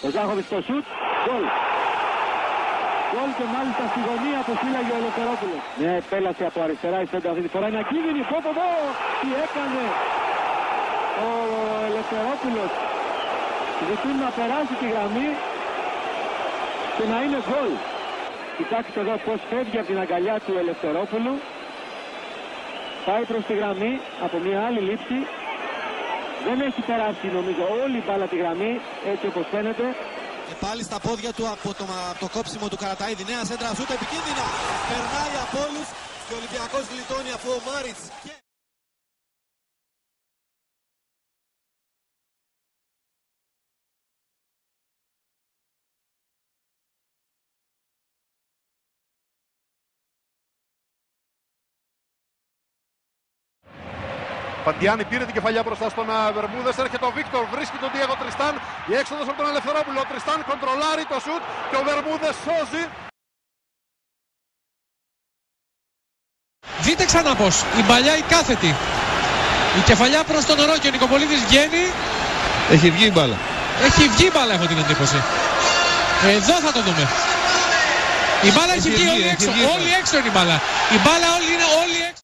Ο Ζάχοβιτς στο σουτ, γκολ. Γκολ και μάλιστα στη γωνία που φύλαγε ο Ελευθερόπουλος. Μια επέλαση από αριστερά η Σέντα αυτή τη φορά, είναι ακίνδυνη. Πω τι έκανε ο Ελευθερόπουλος. Ζητούν να περάσει τη γραμμή και να είναι γκολ. Κοιτάξτε εδώ πως φεύγει από την αγκαλιά του Ελευθερόπουλου. Πάει προς τη γραμμή από μια άλλη λήψη. Δεν έχει περάσει νομίζω όλη η μπάλα τη γραμμή, έτσι όπως φαίνεται. Και πάλι στα πόδια του από το κόψιμο του Καραταΐδη. Νέα σέντρα σούτ επικίνδυνα. Περνάει από όλους και ο Ολυμπιακός γλιτώνει αφού ο Μάριτς. Παντιάνη πήρε την κεφαλιά μπροστά στον Βερμούδες, έρχεται ο Βίκτορ, βρίσκει τον Διέγο Τριστάν, η έξοδος από τον Ελευθερόπουλο, ο Τριστάν κοντρολάρει το σουτ και ο Βερμούδες σώζει. Δείτε ξανά πως, η παλιά η κάθετη, η κεφαλιά προς τον ορό και ο Νικοπολίδης βγαίνει. Έχει βγει η μπάλα. Έχει βγει η μπάλα, έχω την εντύπωση. Εδώ θα το δούμε. Η μπάλα έχει βγει όλη έξω, όλη έξω είναι η μπάλα. Η μπάλα όλη είναι όλη έξω.